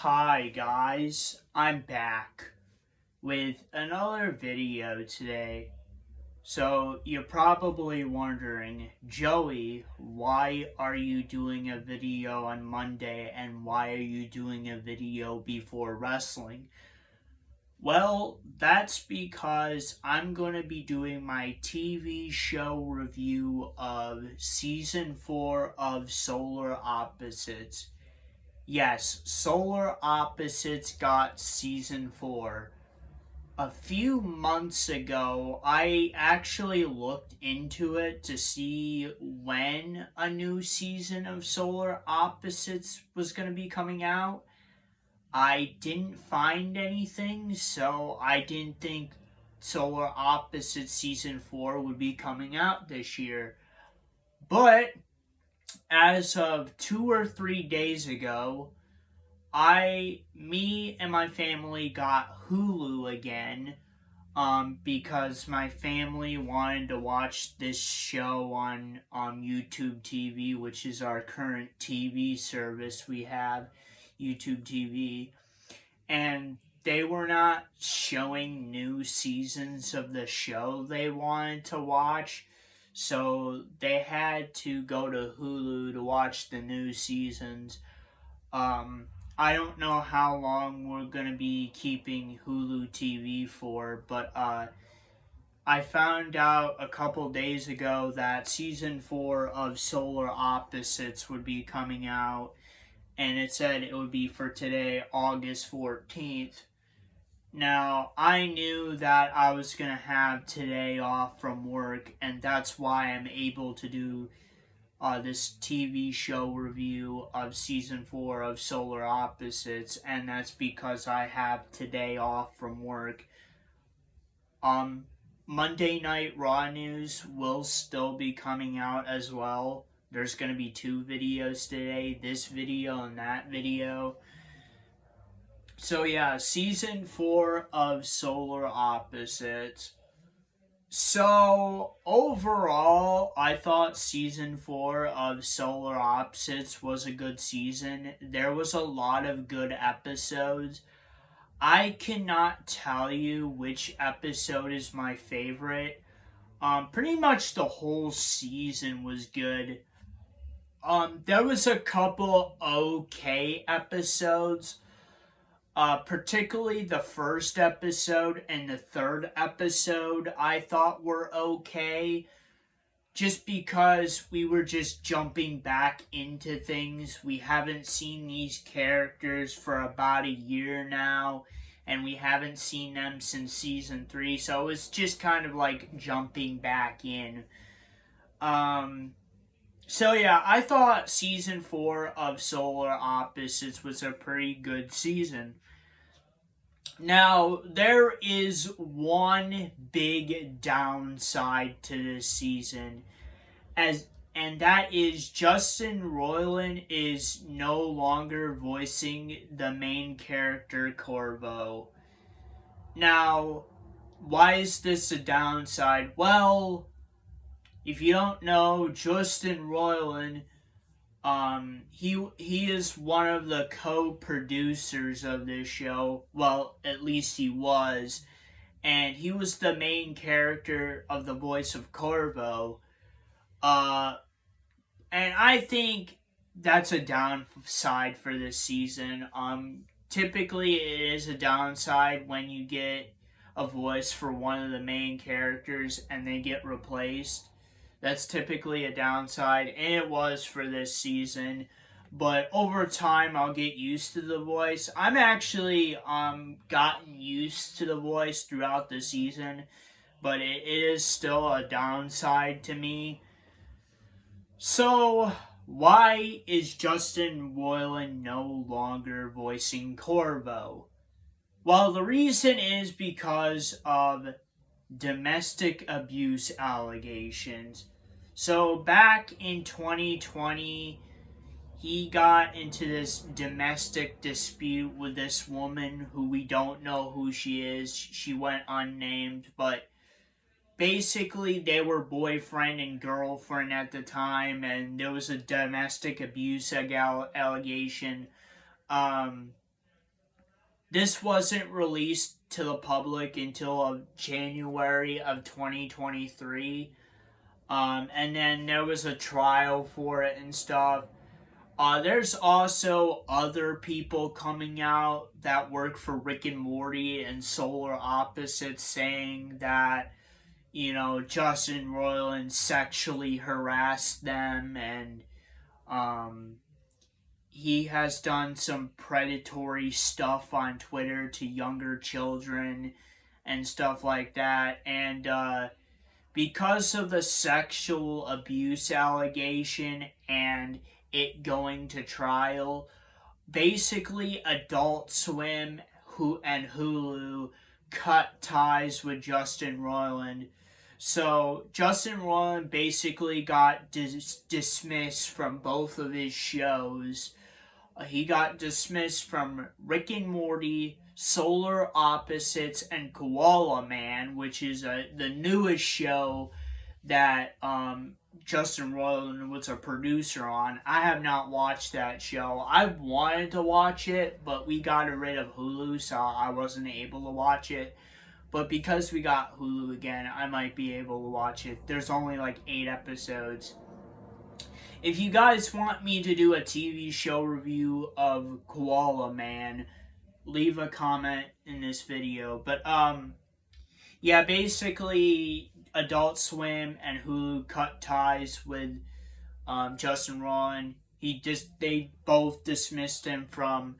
Hi guys, I'm back with another video today. So you're probably wondering, Joey, why are you doing a video on Monday and why are you doing a video before wrestling? Well, that's because I'm going to be doing my TV show review of season 4 of Solar Opposites. Yes, Solar Opposites got season 4. A few months ago, I actually looked into it to see when a new season of Solar Opposites was going to be coming out. I didn't find anything, so I didn't think Solar Opposites season 4 would be coming out this year. But as of 2 or 3 days ago, me and my family got Hulu again, because my family wanted to watch this show on YouTube TV, which is our current TV service we have, YouTube TV, and they were not showing new seasons of the show they wanted to watch, so they had to go to Hulu to watch the new seasons. I don't know how long we're gonna be keeping Hulu TV for, but I found out a couple days ago that season 4 of Solar Opposites would be coming out, and it said it would be for today, August 14th. Now, I knew that I was gonna have today off from work, and that's why I'm able to do this TV show review of season 4 of Solar Opposites, and that's because I have today off from work. Monday Night Raw news will still be coming out as well. There's going to be 2 videos today, this video and that video. So yeah, season 4 of Solar Opposites. So, overall, I thought season 4 of Solar Opposites was a good season. There was a lot of good episodes. I cannot tell you which episode is my favorite. Pretty much the whole season was good. There was a couple okay episodes. Particularly the first episode and the third episode I thought were okay, just because we were just jumping back into things. We haven't seen these characters for about a year now, and we haven't seen them since season 3, so it's just kind of like jumping back in. So yeah, I thought season 4 of Solar Opposites was a pretty good season. Now, there is one big downside to this season, and that is Justin Roiland is no longer voicing the main character Corvo. Now, why is this a downside? Well, if you don't know, Justin Roiland, he is one of the co-producers of this show. Well, at least he was, and he was the main character of the voice of Corvo. And I think that's a downside for this season. Typically it is a downside when you get a voice for one of the main characters and they get replaced. That's typically a downside, and it was for this season. But over time, I'll get used to the voice. I'm actually gotten used to the voice throughout the season, but it is still a downside to me. So, why is Justin Roiland no longer voicing Corvo? Well, the reason is because of domestic abuse allegations. So back in 2020, he got into this domestic dispute with this woman who we don't know who she is. She went unnamed, but basically they were boyfriend and girlfriend at the time, and there was a domestic abuse allegation. this wasn't released to the public until January of 2023. And then there was a trial for it and stuff. There's also other people coming out that work for Rick and Morty and Solar Opposites saying that, Justin Roiland sexually harassed them, and he has done some predatory stuff on Twitter to younger children and stuff like that. And because of the sexual abuse allegation and it going to trial, basically Adult Swim and Hulu cut ties with Justin Roiland. So Justin Roiland basically got dismissed from both of his shows. He got dismissed from Rick and Morty, Solar Opposites, and Koala Man, which is the newest show that Justin Roiland was a producer on. I have not watched that show. I wanted to watch it, but we got rid of Hulu, so I wasn't able to watch it. But because we got Hulu again, I might be able to watch it. There's only like 8 episodes. If you guys want me to do a TV show review of Koala Man, leave a comment in this video. But yeah, basically Adult Swim and Hulu cut ties with Justin Roiland. They both dismissed him from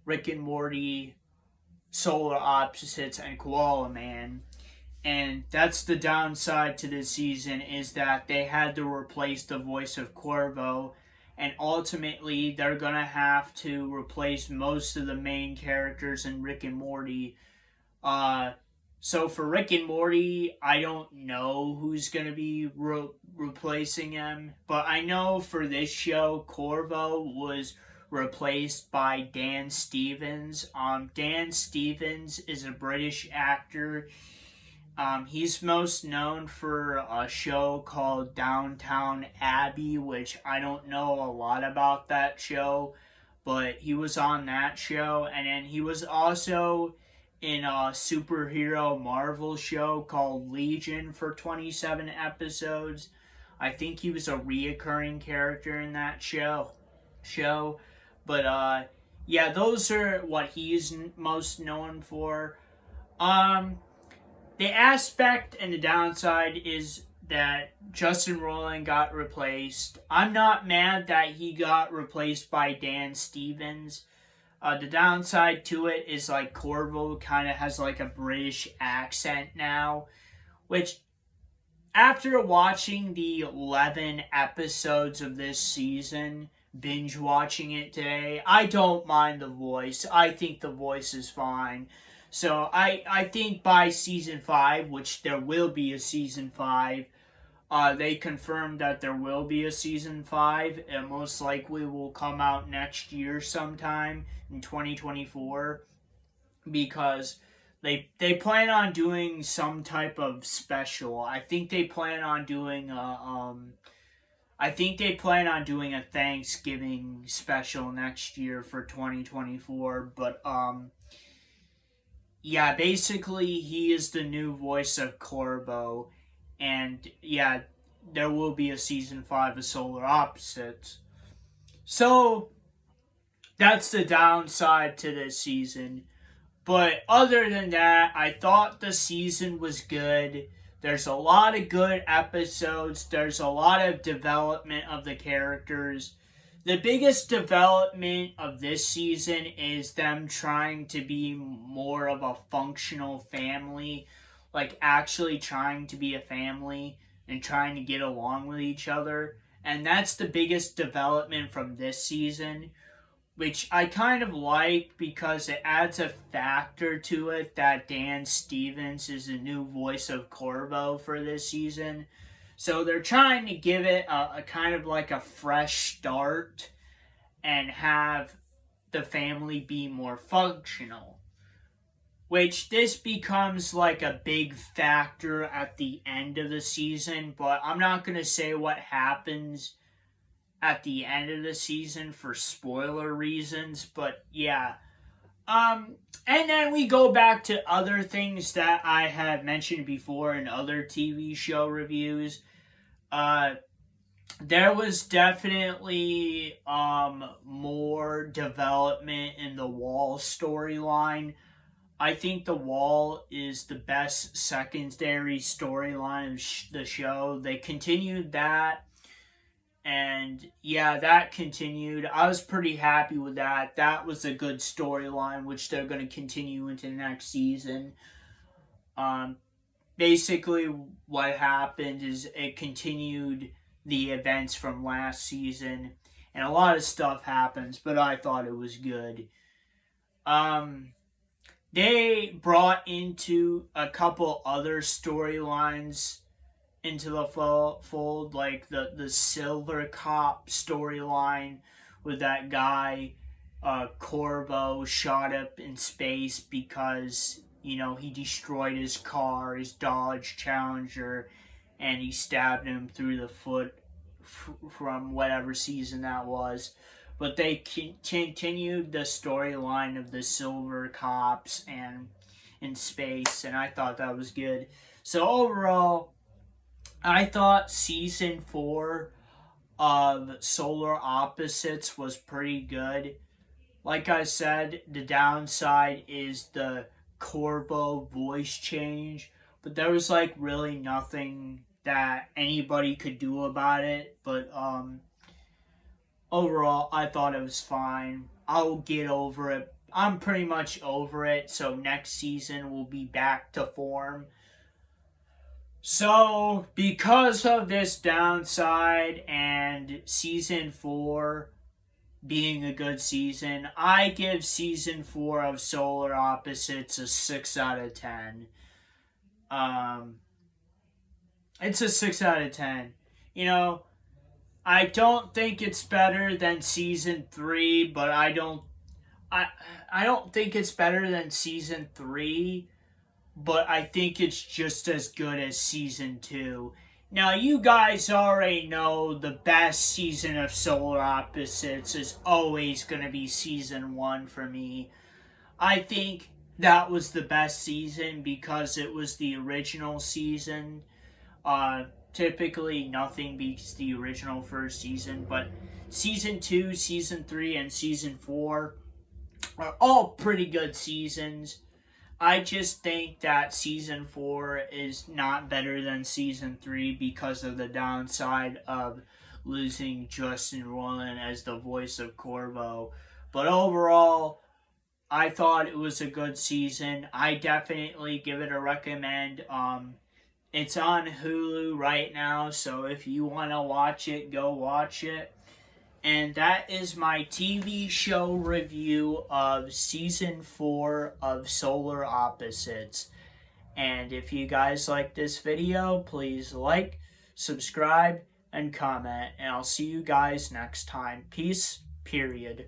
Rick and Morty, Solar Opposites, and Koala Man. And that's the downside to this season, is that they had to replace the voice of Corvo, and ultimately they're gonna have to replace most of the main characters in Rick and Morty. So for Rick and Morty, I don't know who's gonna be replacing him, but I know for this show, Corvo was replaced by Dan Stevens. Dan Stevens is a British actor. He's most known for a show called Downton Abbey, which I don't know a lot about that show, but he was on that show. And then he was also in a superhero Marvel show called Legion for 27 episodes. I think he was a reoccurring character in that show. But yeah, those are what he's most known for. The aspect and the downside is that Justin Roiland got replaced. I'm not mad that he got replaced by Dan Stevens. The downside to it is like Corvo kind of has like a British accent now, which after watching the 11 episodes of this season, binge watching it today, I don't mind the voice. I think the voice is fine. So I think by season 5, which there will be a season 5, they confirmed that there will be a season 5. It most likely will come out next year sometime in 2024, because they plan on doing some type of special. I think they plan on doing a Thanksgiving special next year for 2024, but yeah, basically he is the new voice of Corvo, and yeah, there will be a season 5 of Solar Opposites. So that's the downside to this season. But other than that, I thought the season was good. There's a lot of good episodes. There's a lot of development of the characters. The biggest development of this season is them trying to be more of a functional family. Like actually trying to be a family and trying to get along with each other. And that's the biggest development from this season, which I kind of like because it adds a factor to it that Dan Stevens is the new voice of Corvo for this season. So they're trying to give it a kind of like a fresh start and have the family be more functional. Which this becomes like a big factor at the end of the season, but I'm not going to say what happens at the end of the season for spoiler reasons. But yeah, And then we go back to other things that I have mentioned before in other TV show reviews. There was definitely more development in the Wall storyline. I think the Wall is the best secondary storyline of the show. They continued that. And yeah, that continued. I was pretty happy with that. That was a good storyline, which they're going to continue into next season. Um, Basically, what happened is it continued the events from last season, and a lot of stuff happens, but I thought it was good. They brought into a couple other storylines into the fold, like the Silver Cop storyline with that guy, Corvo, shot up in space because, he destroyed his car, his Dodge Challenger, and he stabbed him through the foot from whatever season that was. But they continued the storyline of the Silver Cops and in space, and I thought that was good. So overall, I thought season 4 of Solar Opposites was pretty good. Like I said, the downside is the Corvo voice change, but there was really nothing that anybody could do about it. But overall, I thought it was fine. I'll get over it. I'm pretty much over it, so next season we'll be back to form. So, because of this downside and season 4 being a good season, I give season 4 of Solar Opposites a 6 out of 10. It's a 6 out of 10. I don't think it's better than season 3, but I don't think it's better than season 3. But I think it's just as good as season 2. Now, you guys already know the best season of Solar Opposites is always going to be season 1 for me. I think that was the best season because it was the original season. Typically, nothing beats the original first season, but season 2, season 3, and season 4 are all pretty good seasons. I just think that season 4 is not better than season 3 because of the downside of losing Justin Roiland as the voice of Corvo. But overall, I thought it was a good season. I definitely give it a recommend. It's on Hulu right now, so if you want to watch it, go watch it. And that is my TV show review of season 4 of Solar Opposites. And if you guys like this video, please like, subscribe, and comment. And I'll see you guys next time. Peace, period.